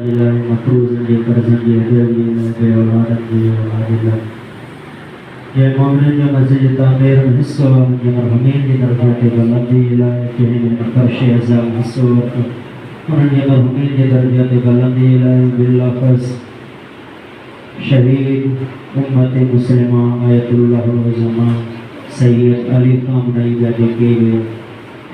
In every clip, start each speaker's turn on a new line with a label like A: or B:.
A: मफरूज़ जी करज़न जी हज़रत जी औलाद जी औलाद ये मोमिन जो मस्जिद तामीर हिस्सो जो मरहमीन जी दरजत बुलंदी इलाही के फर्श अज़म हिस्सो उन जे मरहमीन जी दरजत बुलंदी इलाही बिलफज़ शहीद उम्मत मुस्लिमा आयतुल्लाह ज़मान सैयद अली खामनई जाके के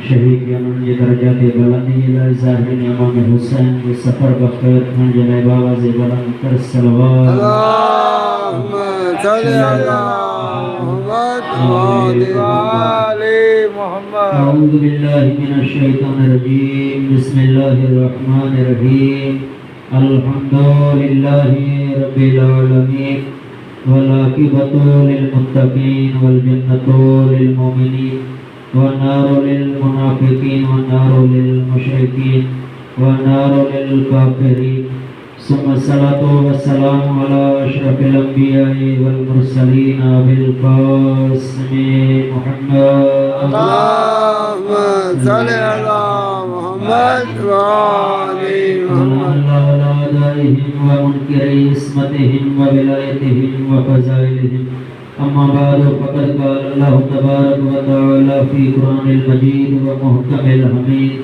A: शहीद के उन जे दरजत बुलंदी इलाही ज़ाहिर इमाम हुसैन के सफ़र बखैर उन जे बाबा से बुलंद कर सलवात
B: अल्लाहुम्मा सल्ली अला
A: अऊज़ु बिल्लाहि मिनश शैतानिर रजीम बिस्मिल्लाहिर रहमानिर रहीम अल्हम्दुलिल्लाहि रब्बिल आलमीन वल आक़िबतु लिल मुत्तक़ीन वल जन्नतु लिल मुमिनीन वन नारु लिल मुनाफ़िक़ीन वन नारु लिल मुशरिकीन वन नारु लिल काफ़िरीन सुम्मा सलातु वस्सलामु अला अशरफिल अंबिया'i वल मुरसलीन अबिल क़ासिम मुहम्मद
B: अल्लाहुम्मा सल्ली अला मुहम्मद व आलि मुहम्मद
A: व मुनकिरी इस्मतिहिम व विलायतिहिम व फ़ज़ाइलिहिम अम्मा बादु फ़क़द क़ाल अल्लाहु तबारक व तआला फ़ी क़ुरानिल मजीद व मुहकमिल हमीद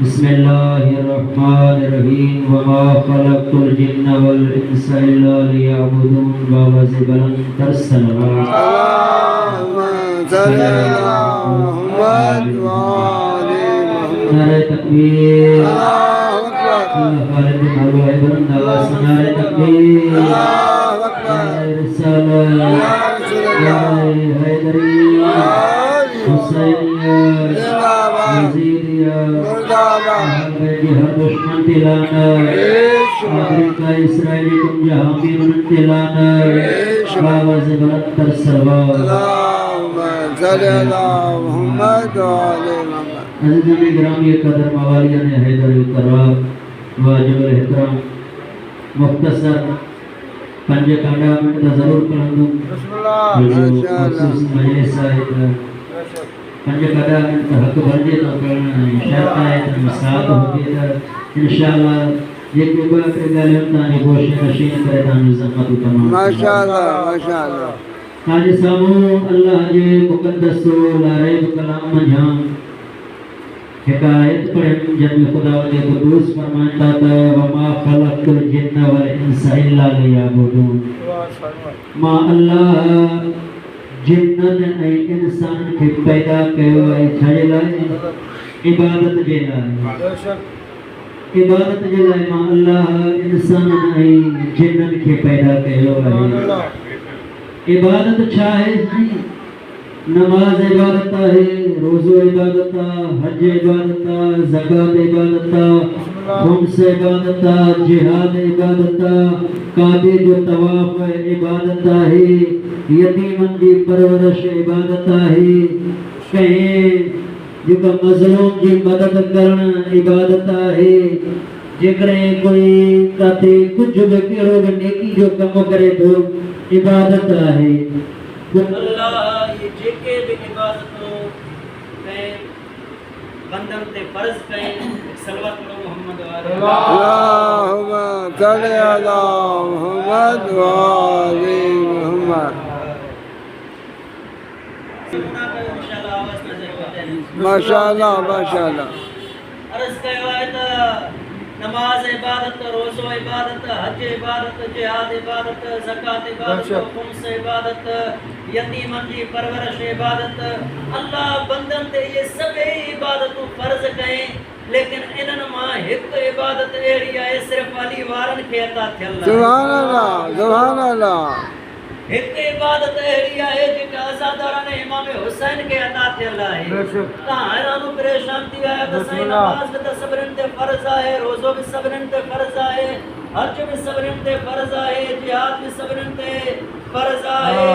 A: बिस्मिल्लाहिर्रहमानिर्रहीम वमा खलक़तुल जिन्ना वल इंसा इल्ला लियअबुदून बाबा से बुलंद कर सलवात
B: अल्लाहुम्मा सल्ली अला मुहम्मद व आलि मुहम्मद
A: नारे तकबीर
B: अल्लाहु अकबर
A: खालिद मालूम है बुलंद आवाज़ से नारे तकबीर
B: अल्लाहु अकबर
A: रिसालत
B: या रसूल अल्लाह
A: हैदरी हुसैनिया यजीदिया
B: मुर्दाबाद
A: हर दुश्मन तिलाना अफ्रीका इसराइली तुम जहाँ भी उन तिलाना बाबा से बुलंद कर सलवात
B: अल्लाहुम्मा सल्ली अला मुहम्मद व आलि मुहम्मद
A: अज़ीज़ान गिरामी कदर मवालिया ने हैदर करार वाजिब एहतराम मुख्तसर पंज कांडा मिनट दा जरूर पढ़ंदो मखसूस मजलिस है पंज कांडा मिनट हक भरजे तो पढ़ना शर्त है तो साथ होती है इंशाअल्लाह ये के बाद गलियों ताने गोश नशीन करे ताने ज़हमत तमाम
B: माशाअल्लाह
A: आज सामू अल्लाह जे मुकद्दस ला रैब कलाम मझां हिकायत पढ़े जब खुदा ने कुदूस फरमाता था वमा खलक़तुल जिन्ना वल इंसा इल्ला लियअबुदून मा अल्लाह जिन्नन ऐं इंसान के पैदा कयो है छाजे लाए इबादत जे लाए इबादत जे लाए मा अल्लाह इंसान ऐं जिन्नन के पैदा कयो है इबादत छा है नमाज इबादत है रोज़ो इबादत हज इबादत ज़कात इबादत खुम्स इबादत जिहाद इबादत काबे जो तवाफ इबादत है यतीमन की परवरिश इबादत है कहीं जो मज़लूम की मदद करना इबादत है जेकरे कोई काथे कुछ भी करो नेकी जो कम करे तो इबादत है
C: अल्लाह ये जेके भी इबादतों कहीं बंदन ते फर्ज कहीं सलवत करो मोहम्मद वाले
B: अल्लाहुम्मा सल्ली अला मुहम्मद व आलि मुहम्मद
C: इंशाल्लाह आवाज नजर होते हैं
B: माशाअल्लाह माशाअल्लाह
C: अर्ज कयो है तो नमाज इबादत रोज़ो इबादत हज इबादत जिहाद इबादत ज़कात इबादत खुम्स इबादत यतीमन की परवरिश इबादत अल्लाह बंदन ते ये सभई इबादतूं फर्ज कयईं लेकिन इन्हनि मां हिकु इबादत अहिड़ी आहे सिर्फ़ अली वारनि खे अता थियल
B: सुभान अल्लाह
C: हिकु इबादत अहिड़ी आहे जेका अज़ादारनि इमाम हुसैन खे अता थियल आहे तव्हां हैरान परेशान थी विया त साईं नमाज़ त सभिनीनि ते फर्ज़ आहे रोज़ो बि सभिनीनि ते फर्ज़ आहे हज बि सभिनीनि ते फर्ज़ आहे जिहाद बि सभिनीनि ते फर्ज़ आहे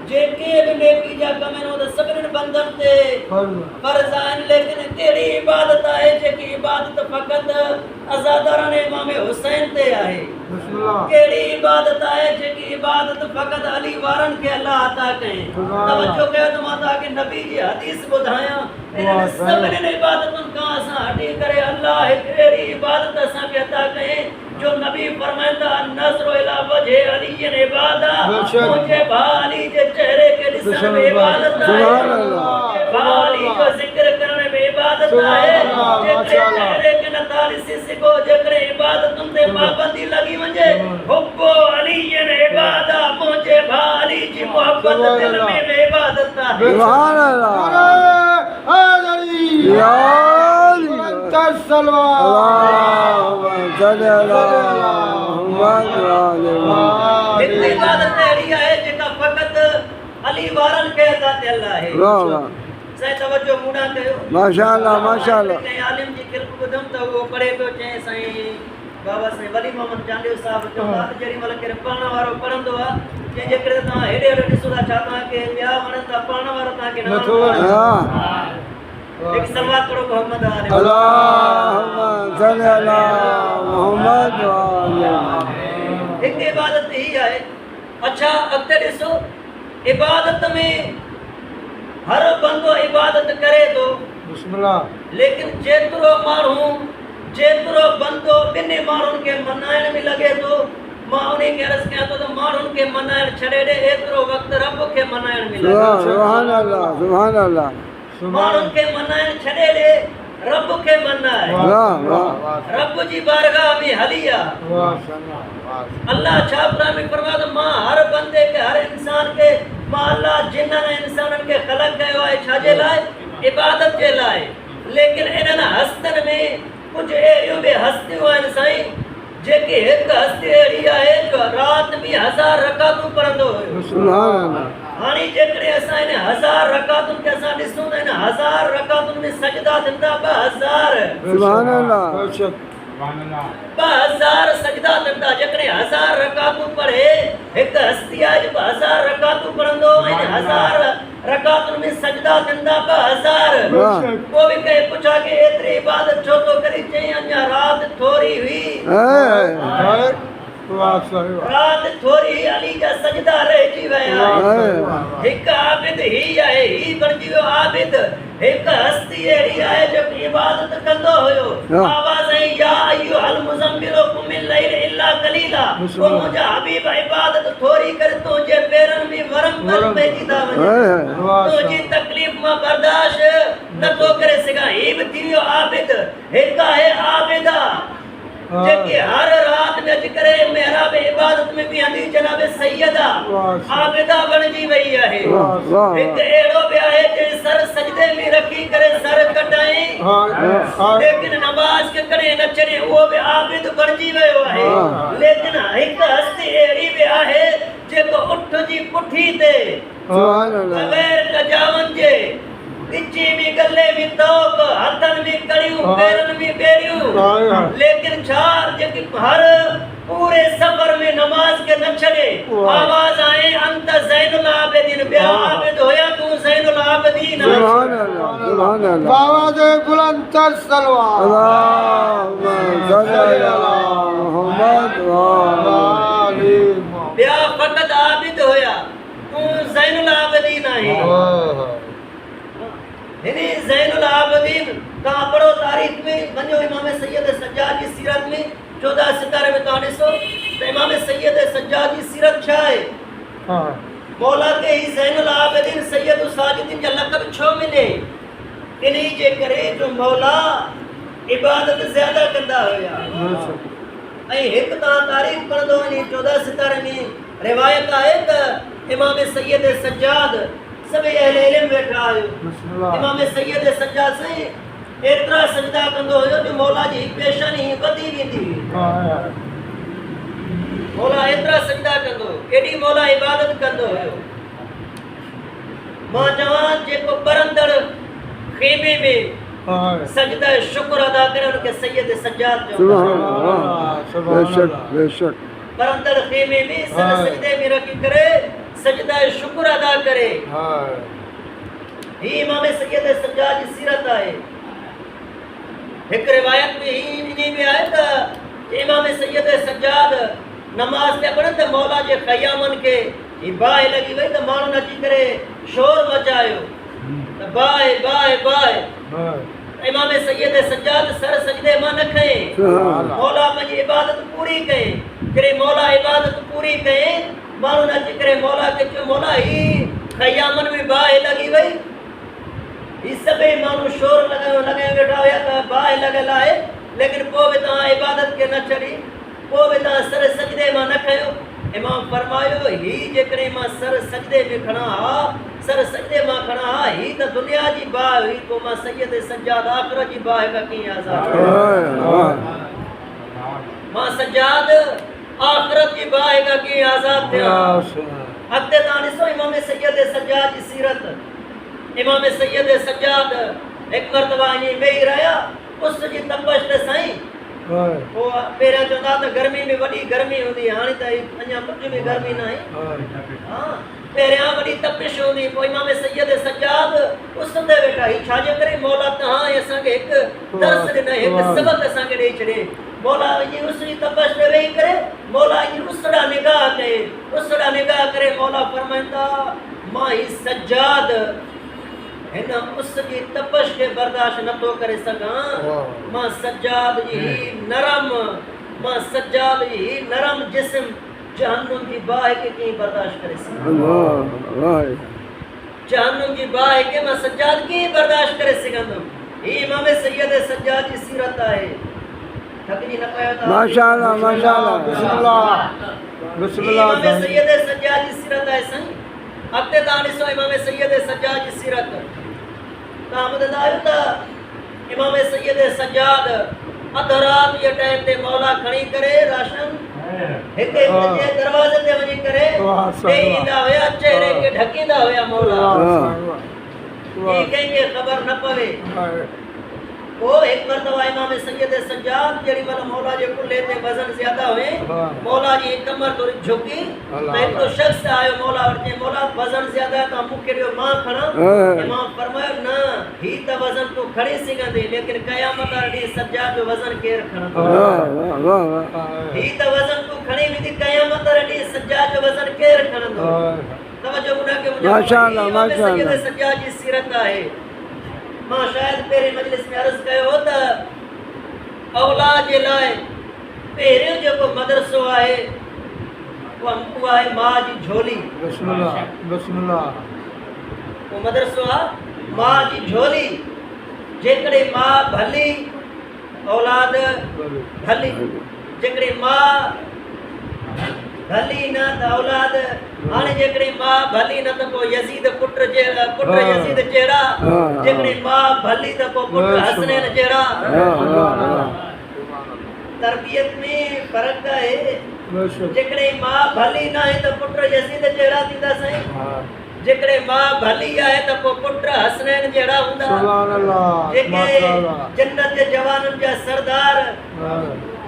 C: जेके भी नेकी जा कम आहिनि उहे सभिनीनि बंदनि ते फर्ज़ आहिनि लेकिन कहिड़ी इबादत आहे जेकी इबादत फ़क़ति अज़ादारनि इमाम हुसैन ते आहे कहिड़ी इबादत आहे जेकी इबादत फ़क़ति अली वारनि खे अल्लाह अता कयईं तवज्जो कयो त मां तव्हांखे नबी जी हदीस ॿुधायां इन्हनि सभिनीनि इबादतुनि खां असां हटी करे अल्लाह हिकु अहिड़ी इबादत असांखे अता कयईं जो फरमाइंदा नज़र इला वजह अली इबादा
B: बेशक।
C: मुझे भाली जे चेहरे के ॾिसण में इबादत आहे
B: सुभान अल्लाह।
C: भाली जो ज़िक्र करण में इबादत
B: सुभान
C: आहे
B: अल्लाह,
C: जेकॾहिं
B: माशाअल्लाह।
C: चेहरे के नथा ॾिसी सघो जेकॾहिं इबादतुनि ते पाबंदी लॻी वञे हुब्बो अली इबादा मुझे भाली जी मोहब्बत
B: सुभान
C: दिल
B: अल्लाह।
C: में इबादत आहे
B: सुभान अल्लाह या अली अल्लाहुम्मा सल्ली अला मुहम्मद व आले मुहम्मद
C: हिकु इबादत अहिड़ी आहे जेका फ़क़ति अली वारनि खे अता थियल आहे
B: वाह वाह
C: साईं तवजो मूड़ा कयो
B: माशाअल्लाह माशाअल्लाह
C: कंहिं आलिम जी खिलप ॿुधमि त उहो पढ़े पियो चए साईं बाबा साईं वली मोहम्मद चांडियो साहिबु चवंदा त जेॾी महिल केरु पढ़ण वारो पढ़ंदो आहे जंहिंजे करे तव्हां हेॾे होॾे ॾिसो था छा तव्हांखे ॿिया वणनि था पढ़ण वारो तव्हांखे न
B: नथो
C: वणंदो आहे।
B: हा
C: हिकु सलवात पढ़ो मोहम्मद वाले
B: अल्लाहुम्मा सल्ली अला मुहम्मद व आले मुहम्मद
C: हिकु इबादत ही आहे अच्छा अॻिते ॾिसो इबादत में हर बंदो इबादत करे थो
B: बिस्मिल्लाह
C: लेकिन जेतिरो बंदो ॿिनि माण्हुनि खे मनाइण में लॻे थो मां उन खे अर्ज़ु कयां थो त माण्हुनि खे मनाइण छॾे ॾे एतिरो वक़्तु रब खे मनाइण में लॻे
B: सुभान अल्लाह सुभान अल्लाह
C: माण्हुनि खे मनाइण छॾे ॾे रब खे मनाए
B: वाह वाह
C: रब जी बारगाह में हली आहे अल्लाह छा में फरमायो त मां हर बंदे खे हर इंसान खे मां अल्लाह जिन्ननि ऐं इंसाननि खे ख़लक़ कयो आहे छाजे लाइ इबादत जे लाइ लेकिन इन्हनि हस्तनि में कुझु अहिड़ियूं बि हस्तियूं आहिनि साईं जेके हिकु हस्ती अहिड़ी आहे जो राति में 1000 रकातूं पढ़ंदो हुयो
B: सुभान अल्लाह
C: हाणे जेकॾहिं असां इन 1000 रकातुनि खे असां ॾिसूं त इन 1000 रकातुनि में सजदा थींदा 2000
B: सुभान अल्लाह
C: 2000 सजदा थींदा जेकॾहिं 1000 रकातूं पढ़े हिकु हस्ती आहे जेको 1000 रकातूं पढ़ंदो ऐं 1000 रकातुनि में सजदा थींदा 2000
B: वाह
C: पोइ बि कंहिं पुछा कि एतिरी इबादत छो थो करे चई अञा राति थोरी हुई राति थोरी अली जा सजदा रहिजी विया हिकु आबिद ही आहे ही बणिजी वियो आबिद हिकु हस्ती अहिड़ी आहे जेको इबादत कंदो हुयो आवाज़ आई या अय्युहल मुज़म्मिल कुमिल लैल इल्ला कलीला ओ मुंहिंजा हबीब इबादत थोरी करे तुंहिंजे पेरनि में वरम पइजी था वञनि तुंहिंजी तकलीफ़ मां बर्दाश्त नथो करे सघां ही बि थी वियो आबिद हिकु आहे आबिदा जेके हर रात में अच करे मेहराब इबादत में भी हंदी जनाब सैयदा आबिदा बणजी वई आहे हिकु अहिड़ो बि आहे जे सर सजदे में रखी करे सर कटाई लेकिन नमाज के करे न छॾे उहो बि आबिद बणजी वियो आहे लेकिन हिकु हस्ती अहिड़ी बि आहे जेको उठ जी पुठी ते बग़ैर कजावन जे इची में गले में तोक हथन में कड़ियूं पैरन में बेरियूं लेकिन चार जेकी हर पूरे सफर में नमाज के न छड़े आवाज आए अंत ज़ैनुल आबिदीन बिया आबिद होया तू ज़ैनुल आबिदीन
B: सुभान अल्लाह सुभान अल्लाह आवाज बुलंद तर सलवात अल्लाहुम्मा सल्ली अला मुहम्मद व आले
C: बिया फकत आबिद होया तू ज़ैनुल आबिदीन आहे हिनी ज़ैनुल आबिदीन का पढ़ो तारीख में वञो इमाम सैयद सज्जाद जी सीरत में 14 सितारे में तव्हां ॾिसो त इमाम सैयद सज्जाद जी सीरत छा आहे मौला के ही ज़ैनुल आबिदीन सैयद साजिदीन जा लक़ब छो मिले इन्ही जे करे जो मौला इबादत ज़्यादा कंदा हुया ऐं हिकु तव्हां तारीख पढ़ंदो वञी 14 सितारे में रिवायत आहे त इमाम सैयद सज्जाद सभई अहले इल्म वेठा आहियो इमाम सैयद सज्जाद साईं एतिरा सजदा कंदो हुयो जो मौला जी पेशानी वधी वेंदी मौला एतिरा सजदा कंदो केॾी मौला इबादत कंदो हुयो मां चवां जेको बरंदड़ खेमे में सजदा शुक्र अदा करे उनखे सैयद सज्जाद चवंदा
B: बेशक बेशक
C: बरंदड़ खेमे में सर सजदे में रखी करे सजदा शुक्र अदा करे ही इमाम सैयद सज्जाद जी सीरत आहे हिकु रिवायत में ही इन्ही में आहे त इमाम सैयद सज्जाद नमाज पिया पढ़नि त मौला जे क़यामनि खे ही बाहि लॻी वई त माण्हुनि अची करे शोर मचायो त बाहि बाहि बाहि इमाम सैयद सज्जाद सर सजदे मां न खए मौला पंहिंजी इबादत पूरी कए करे मौला इबादत पूरी कए माण्हू न करे मौला के चयो मौला ही ख़यामन में बाहि लॻी वई ही सभई माण्हू शोर लॻाए वेठा हुया त बाहि लॻल आहे लेकिन पोइ बि तव्हां इबादत खे न छॾी पोइ बि तव्हां सर सजदे मां न खयो इमाम फरमायो ही जेकॾहिं मां सर सजदे में खणा हा सर सजदे मां खणा हा ही त दुनिया जी बाहि हुई पोइ मां सैयद सज्जाद आख़िरत जी बाहि खां कीअं आज़ाद मां सज्जाद आख़िरत जी बाहि खां कीअं आज़ाद थिया अॻिते तव्हां ॾिसो इमाम सैयद सज्जाद जी सीरत इमाम सैयद सज्जाद हिकु मरतबा ईअं वेही रहिया उस जी तपश ते साईं पोइ पहिरियां चवंदा त गर्मी में वॾी गर्मी हूंदी हाणे त अञा कुझु बि गर्मी न आहे हा पहिरियां वॾी तपिश हूंदी पोइ इमाम सैयद सज्जाद उस ते वेठा ही छाजे करे मौला तव्हां असांखे हिकु दर्स ॾिनई हिकु सबक़ असांखे ॾेई छॾे मौला इहा उस जी तपश ते वेही करे मौला इहा उस ॾांहुं निगाह कई उस ॾांहुं निगाह करे मौला फरमाईंदा मां ही सज्जाद हिन उस जी तपश खे बर्दाश्त नथो करे सघां मां सज्जाद जी नरम मां सज्जाद जी नरम जिस्म जहन्नुम जी बाहि खे कीअं बर्दाश्त करे सघां जहन्नुम जी बाहि खे मां सज्जाद कीअं बर्दाश्त करे सघंदुमि ही इमाम सैयद सज्जाद जी सीरत आहे थकिजी न पियो त
B: माशाअल्लाह माशाअल्लाह बिस्मिल्लाह बिस्मिल्लाह
C: इमाम सैयद सज्जाद जी सीरत आहे साईं अॻिते तव्हां ॾिसो इमाम सैयद सज्जाद जी सीरत तव्हां ॿुधंदा आहियो त इमाम सैयद सज्जाद अधु राति जे टाइम ते मौला खणी करे राशन हिते जे दरवाज़े ते वञी करे ॾेईंदा हुया चेहरे खे ढकींदा हुया मौला ही कंहिंखे ख़बर न पवे पोइ हिकु मरतबा इमाम सैयद सज्जाद जेॾी महिल मौला जे कुल्हे ते वज़न ज़्यादा हुए मौला जी कमर थोरी झुकी त हिकिड़ो शख़्स आयो मौला वटि चई मौला वज़न ज़्यादा आहे तव्हां मूंखे ॾियो मां खणां इमाम फरमायो न ही त वज़न तूं खणी सघंदे लेकिन क़यामत वारे ॾींहुं सज्जाद जो वज़न केरु खणंदो ही त वज़न तूं खणी वेंदी क़यामत वारे ॾींहुं सज्जाद जो वज़न केरु खणंदो तवजो उनखे
B: माशाअल्लाह माशाअल्लाह
C: सज्जाद जी सीरत आहे मां शायद पहिरें मजलिस में अर्ज़ कयो त औलाद जे लाइ पहिरियों जेको मदरसो आहे उहा आहे माउ जी झोली
B: बिस्मिल्लाह बिस्मिल्लाह
C: उहो मदरसो आहे माउ जी झोली जेकॾहिं माउ भली औलाद भली जेकॾहिं माउ भली न त औलाद हाणे जेकॾहिं माउ भली न त पोइ यज़ीद पुट यज़ीद जहिड़ा जेकॾहिं माउ भली त पोइ पुट हसनैन जहिड़ा तरबियत में फ़र्क़ु आहे जेकॾहिं माउ भली न आहे त पुट यज़ीद जहिड़ा थींदा साईं जेकॾहिं माउ भली आहे त पोइ पुट हसनैन जहिड़ा हूंदा जेके जन्नत जे जवाननि जा सरदार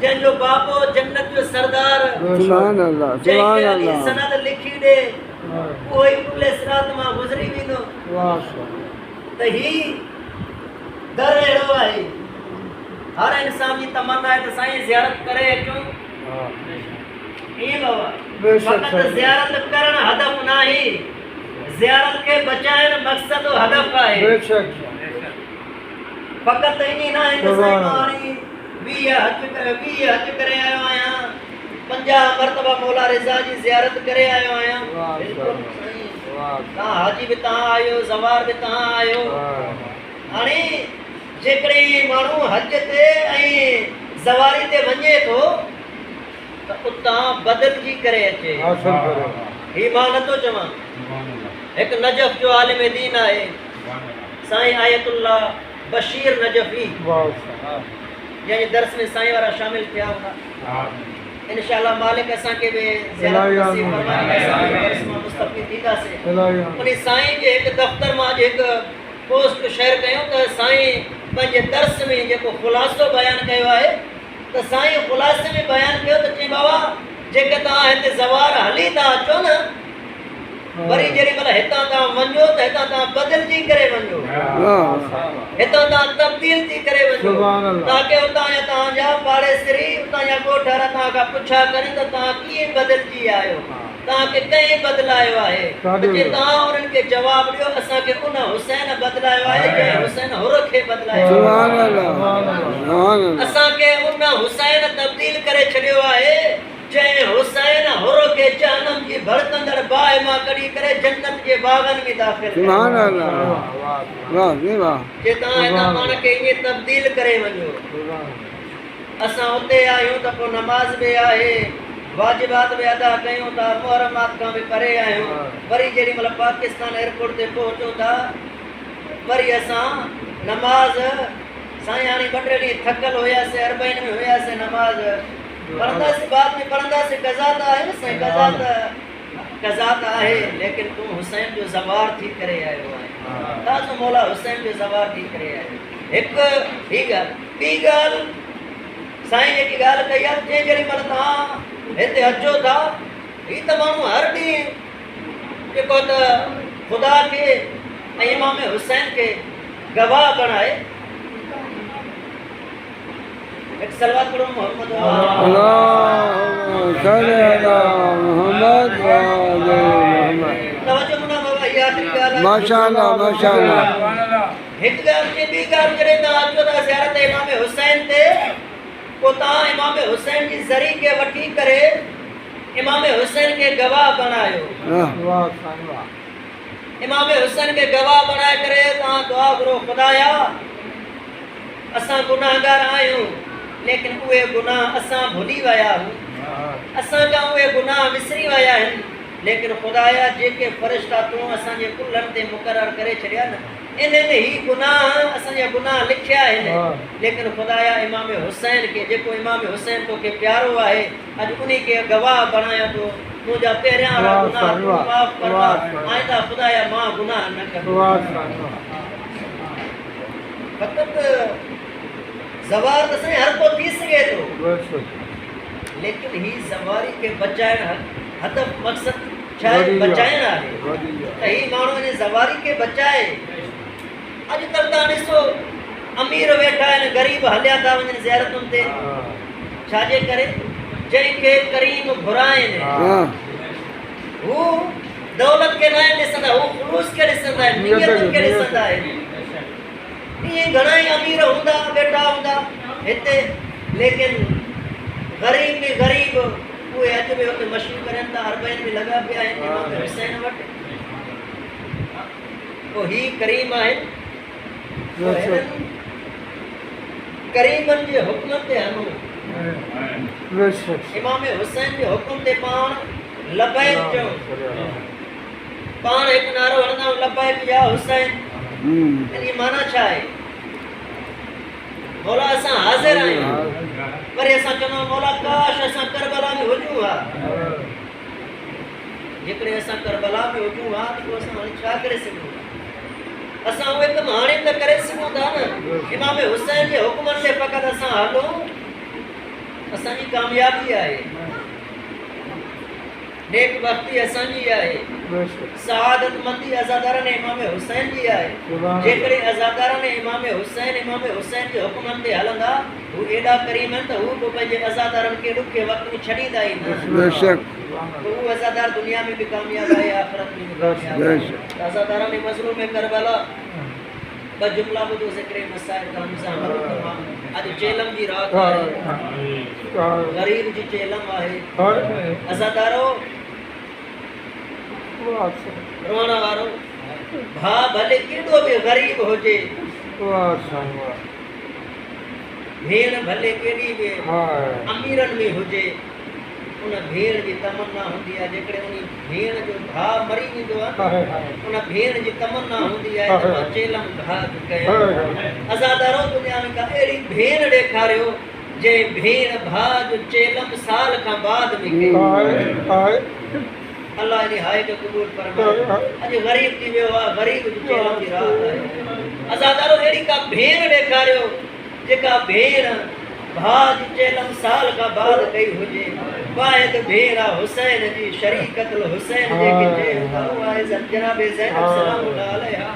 C: जंहिंजो बाबो जन्नत जो सरदार
B: सुभान अल्लाह सुभान अल्लाह
C: सनद लिखी ॾे उहो ई पुले सिरात मां गुज़री वेंदो त ही दर अहिड़ो आहे हर इंसान जी तमन्ना आहे त साईं ज़ियारत करे अचूं ईअं बाबा फ़क़ति ज़ियारत करणु हदफ़ न आहे ज़ियारत खे बचाइणु मक़सद हदफ़ आहे फ़क़ति ईअं न आहे त साईं हाणे 20 हज करे आयो आहियां 50 मरतबा मौला रिज़ा जी ज़ियारत करे आयो आहियां तव्हां हाजी बि तव्हां आहियो ज़वार बि तव्हां आहियो हाणे जेकॾहिं माण्हू हज ते ऐं ज़वारी ते वञे थो त उतां बदिलजी करे अचे ही मां नथो चवां हिकु नजफ़ जो आलिम दीन आहे साईं आयतुल्लाह बशीर नजफ़ी जंहिंजे दर्स में साईं वारा शामिल थिया हूंदा इंशाअल्लाह मालिक असांखे बि मुस्तफ़ी थींदासीं उन साईं जे हिकु दफ़्तर मां हिकु पोस्ट शेयर कयूं त साईं पंहिंजे दर्स में जेको ख़ुलासो बयानु कयो आहे त साईं ख़ुलासे में बयानु कयो त चई बाबा जेके तव्हां हिते ज़वार हली था अचो न वरी जेॾी महिल हितां तव्हां वञो त हितां तव्हां बदिलजी करे वञो हितां तव्हां तब्दील थी करे वञो ताकी उतां जा तव्हांजा पाड़ेसरी उतां जा ॻोठ तव्हां खां पुछा कनि त तव्हां कीअं बदिलजी आहियो ताके कई बदलायो आहे जे ता उनन के जवाब दियो असा के उन हुसैन बदलायो आहे जे हुसैन होर के बदलायो
B: सुभान अल्लाह सुभान अल्लाह
C: असा के उन हुसैन तब्दील करे छडियो आहे जे हुसैन होर के जहन्नम की भड़कंदड़ बाहि मां कढी करे जन्नत के बागन में दाखिल
B: सुभान अल्लाह वाह जी वाह
C: जे ता एना मान के ये तब्दील करे वञो असा उते आयो त को नमाज बि आहे वाजिबात भी अदा कयूं था मुहर्रमात का भी परे आयो वरी जेडी मतलब पाकिस्तान एयरपोर्ट ते पहुंचो था वरी असा नमाज साईं हाणे बटड़ी थकल होया से अरबईन में होया से नमाज पढ़ंदा से बाद में पढ़ंदा से कज़ात आहे न साईं कज़ात आहे लेकिन तू हुसैन जो सवार थी करे आयो आहे ताजो मौला हुसैन जो सवार थी करे आयो एक ही गाल साईं जेकी गाल कई आहे जे जेडी मतलब ता हिते अचो था ही त माण्हू हर ॾींहुं जेको त ख़ुदा खे ऐं इमाम हुसैन खे गवाह बणाए एक सलवात पढ़ो मोहम्मद
B: अल्लाहुम्मा सल्ली अला मुहम्मद व आले मुहम्मद
C: तवज्जो मुना बाबा याद री ॻाल्हि
B: माशाअल्लाह माशाअल्लाह
C: हिकु ॻाल्हि जे ॿी ॻाल्हि जॾहिं तव्हां अचो था ज़ियारत इमाम हुसैन ते को तव्हां इमाम हुसैन जी ज़री के वठी करे इमाम हुसैन के गवाह बनायो इमाम हुसैन के गवाह बनाए करे तव्हां दुआ करो खुदाया असां गुनाहगार आहियूं लेकिन उहे गुनाह असां भुली विया आहियूं असां जा उहे गुनाह विसरी विया आहिनि लेकिन खुदाया जेके फ़रिश्ता तूं असांजे कुलनि ते मुक़ररु करे छॾिया न इन्हनि ही गुनाह असांजा गुनाह लिखिया आहिनि लेकिन खुदाया इमाम हुसैन के जेको इमाम हुसैन तोखे प्यारो आहे अॼु उन खे गवाह बणाया थो मुंहिंजा पहिरियां वारा गुनाह तूं माफ़ फरमा आइंदा खुदाया मां गुनाह न कंदुमि फ़क़त ज़वार त साईं हर को थी सघे थो लेकिन ही ज़वारी खे बचाइण हदफ मक़सद छा आहे बचाइण आहे त ही माण्हू इन ज़वारी खे बचाए अॼुकल्ह तव्हां ॾिसो अमीर वेठा आहिनि ग़रीब हलिया था वञनि ज़ियारतुनि ते छाजे करे जंहिंखे करीम घुराइनि हू दौलत खे न ॾिसंदा हू ख़ुलूस खे ॾिसंदा आहिनि नियतुनि खे ॾिसंदा आहिनि ईअं घणा ई अमीर हूंदा वेठा हूंदा हिते लेकिन ग़रीब में ग़रीब उहे अॼु बि हुते मशहूरु करनि था अरबईन में लॻा पिया आहिनि इमाम हुसैन वटि पोइ ही करीम आहिनि करीमनि जे हुक्म ते हलो इमाम हुसैन जे हुक्म ते पाण लबैक चऊं पाण हिकु नारो हणंदा लबैक या हुसैन इनजी माना छा आहे मौला असां हाज़िर आहियूं वरी असां चवंदा मौला काश असां करबला में हुजूं हा जेकॾहिं असां करबला में हुजूं हा त पोइ असां हाणे छा करे सघूं असां उहे कम हाणे त करे सघूं था न इमाम हुसैन जे हुकमनि ते फ़क़ति असां हलूं असांजी कामयाबी आहे नेक बख़्ती असांजी आहे सआदत मंदी अज़ादारनि इमाम हुसैन जी आहे जेकॾहिं अज़ादारनि इमाम हुसैन जे हुकमनि ते हलंदा हू एॾा करीम आहिनि त हू बि पंहिंजे अज़ादारनि खे ॾुखे वक़्त में छॾींदा ई न हू अज़ादार दुनिया में बि कामयाबु आहे आख़िरत में बि कामयाबु आहे अज़ादारनि मज़लूम में करबला ॿ जुमला ॿुधो ज़िक्र मसाइल का हमज़ा तमाम अॼु चेलम जी राति आहे ग़रीब जी चेलम आहे अज़ादारो रोअण वारो भाउ भले केॾो बि ग़रीब हुजे भेण भले केॾी बि अमीरनि में हुजे उन भेण जी तमन्ना हूंदी आहे जेकॾहिं उन भेण जो भाउ मरी वेंदो आहे उन भेण जी तमन्ना हूंदी आहे त मां चेलम भाउ कयो अज़ादारो दुनिया में का अहिड़ी भेण ॾेखारियो जंहिं भेण भाउ जो चेलम साल खां बाद में कई अल्लाह इन हाय जो क़बूल फरमाए अॼु ग़रीब थी वियो आहे ग़रीब जी चेलम जी राति आहे अज़ादारो अहिड़ी का भेण ॾेखारियो जेका भेण भाउ जी चेलम साल खां बाद कई हुजे वाहिद भेण हुसैन जी शरीकतुल हुसैन जेके चयो आहे जनाब ज़ैनब सलाम अलैहा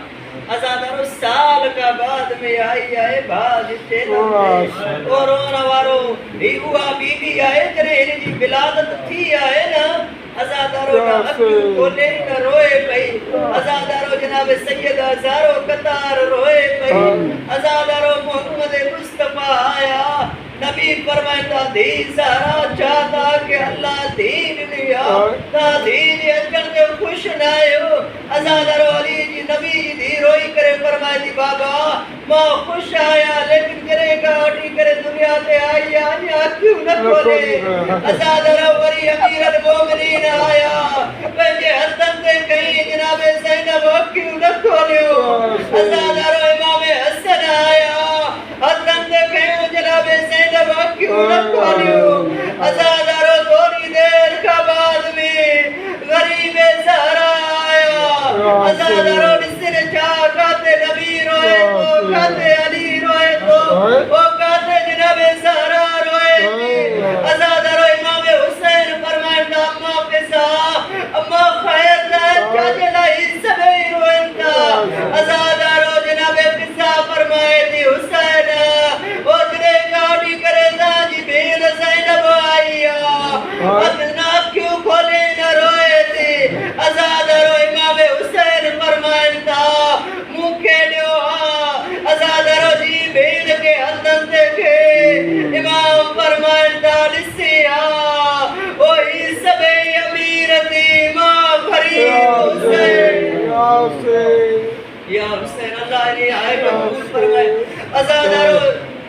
C: अज़ादारो साल का बाद में आई आहे भाउ जी चेलम में रोअण वारो ही उहा बीबी आहे जॾहिं हिन जी विलादत थी आहे न अज़ादारो अक्यों खोले न रोए पई अज़ादारो जनाब सैयद हज़ारों कतार रोए पई अज़ादारो मोहम्मद मुस्तफा आया नबी फरमाता दी सारा चाहता कि अल्लाह दीन लिया ता दीन अचल दे खुश न आयो अज़ादारो अली जी नबी जी दी रोई करे फरमाती बाबा मां खुश आया लेकिन करे गाड़ी करे दुनिया ते आई आया क्यों न खोले अज़ादारो वरी अमीर अल मोमिनीन आया पंजे हसन ते कहीं जनाब ज़ैनब क्यों न खोलियो अज़ादारो इमाम हसन आया हसन ते कहीं जनाब ज़ैनब क्यों न खोलियो अज़ादारो थोड़ी देर का बाद में गरीब सहारा आया अज़ादारो सिर चाहते नबी रोए तो कहते अली रोए तो वो कहते जनाब सहारा रोए अज़ादारो इमाम हुसैन फरमाता अम्मा पिसा अम्मा खैर चाचला इस सबे रोएंदा अज़ादारो जनाब पिसा फरमाए थी हुसैन ओ जरे गाड़ी करे जी बेल ज़ैनब आईया अदना क्यों खोले न रोए थी अज़ादारो इमाम हुसैन फरमाता मुखे दियो अज़ादारो जी बेल के हसन देखे इमाम फरमाता दिसिया ओ ई सबे अमीर थी मां फरीद हुसैन या हुसैन अल्लाह ने आए कबूल फरमाए अज़ादारो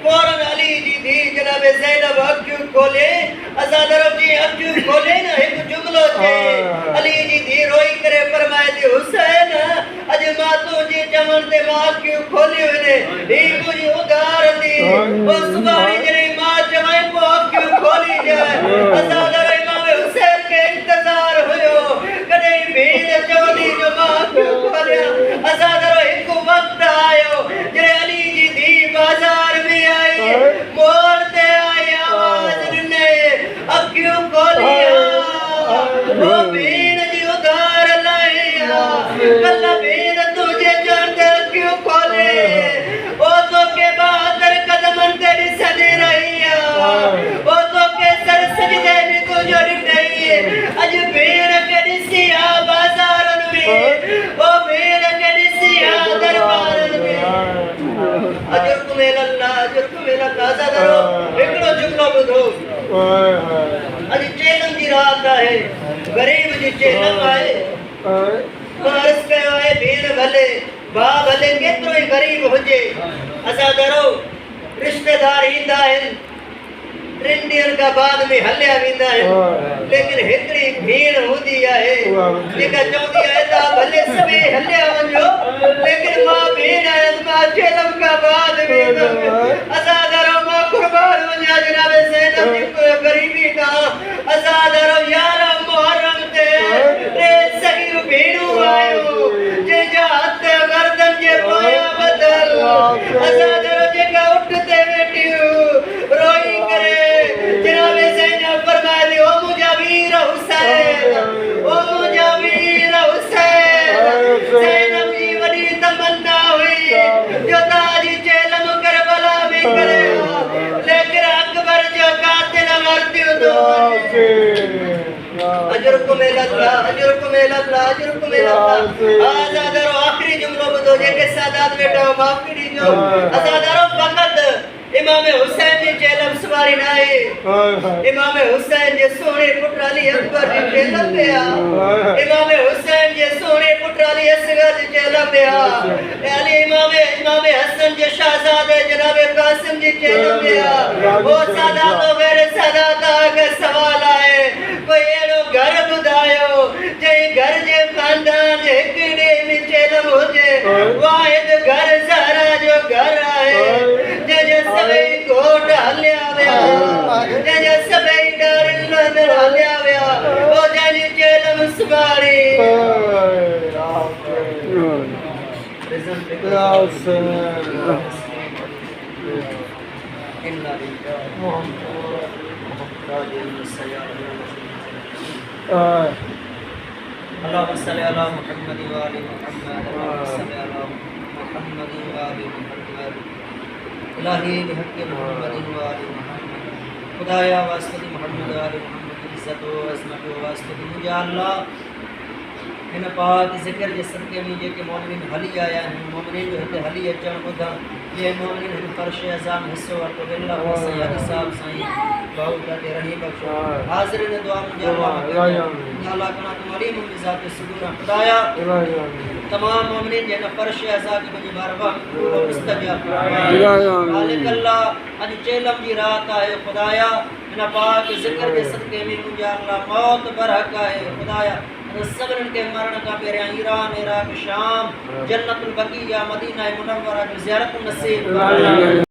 C: फौरन अली जी दी जनाब ज़ैनब अक्यू खोले अज़ादारो जी अक्यू खोले ना एक जुमलो थे अली जी दी रोई करे फरमाए थी हुसैन अज मातू जी चमन ते मां अक्यू खोली ने ई मुझे उधार दी ओ सुबानी जरे मां चमन को अक्यू खोली जाए अज़ादारो इमाम हुसैन के इंतजार होयो कदे भीड़ चोली जो मां अक्यू खोलिया अज़ादारो एक वक्त आयो जरे अली जी दी बाजार में आई मोड़ते आई आवाज ने अक्यों खोलिया वो बीन जी उधार लाया कल्ला बीन तुझे जानते क्यों खोले वो तो के बहादुर कदमन तेरी सदी रही वो तो के सर सजदे भी तुझे नहीं अज बीन के दिसिया बाजार में वो बीन के दिसिया दरबार में अजरकुम इल्लाह अज़ादारो एकड़ो जुमलो बुधो अज चेलम जी रात है गरीब जी चेलम आए अर्ज़ कयो है भेण भले भाउ भले केतिरो ई गरीब हुजे अज़ादारो रिश्तेदार ईंदा आहिनि टिनि ॾींहंनि खां बाद में हलिया वेंदा आहिनि लेकिन हिकिड़ी भेण हूंदी आहे जेका चवंदी आहे त भले सभई हलिया वञो लेकिन मां भेण आहियां मां चेलम खां बाद वेंदमि अज़ादारो मां कुर्बान वञा जनाब ज़ैनब जी गरीबी खां अज़ादारो 11 मुहर्रम ते टे सॻियूं भेणूं आयूं जंहिंजा हथ गर्दन जे पोयां ॿधल अज़ादारो जेका उठ ते वेठियूं रोई करे जनाब ज़ैनब फरमाए ओ मुंहिंजा वीर हुसैन ओ मुंहिंजा वीर हुसैन ज़ैनब जी वॾी तमन्ना हुई जो ताजी चेलम करबला में करे लेकिन अकबर जो कातिल मरतियूं तो अजरकुम इल्लाह अजरकुम इल्लाह अजरकुम इल्लाह अज़ादारो आखिरी जुमलो ॿुधो जेके सादात वेठा हो माफ़ करी ॾियो अज़ादारो फ़क़त इमाम हुसैन जी चेलम सवारी न आहे इमाम हुसैन जे सोने पुट अली अकबर जी चेलम पे आ इमाम हुसैन जे सोने पुट अली असगर जी चेलम पे आ अली इमाम हसन जे शहजादे जनाब कासिम जी चेलम पे आ वो सादात गैर सादात का सवाल आए कोई एड़ो घर बुधायो जे घर जे खानदान जे हिकड़े में चेलम होजे वाहिद घर ज़हरा जो घर आहे जे सभई कोट हलिया विया जे सभई डरन हलिया विया ओ जंहिंजी चेलम सुभारी अल्लाहुम्मा सल्ली अला मुहम्मद व आलि मुहम्मद अल्लाहुम्मा सल्ली अला मुहम्मद व आलि मुहम्मद इलाही बिहक़ मुहम्मद व आलि मुहम्मद खुदाया वास्ते मोहम्मद व आलि मुहम्मद इज्जत व अज़मत व वास्ते या अल्लाह इन पाक ज़िक्र जे सदके में जेके मोमिन हली आया आहिनि मोमिन जो हिते हली अचण ॿुधा जे मोमिन हिन फर्श अज़ाम हिस्सो वरितो बिल्ला सैयद साहब साईं बाऊ ते रही बख्शो हाज़िर दुआ मुंहिंजा अल्लाह कना तुम्हारी मुमिज़ात सुगुना खुदाया तमाम मोमिन जे न फर्श अज़ा के मुझे बारबाह कबूल मुस्तजाब मालिक अल्लाह अज चेलम जी रात आहे खुदाया इन पाक ज़िक्र जे सदके में मुंहिंजा अल्लाह मौत बरहक आहे खुदाया सब्रन के मरण का पेरियां ईरान इराक शाम जन्नतुल बकी या मदीना मुनव्वरा की ज़ियारत नसीब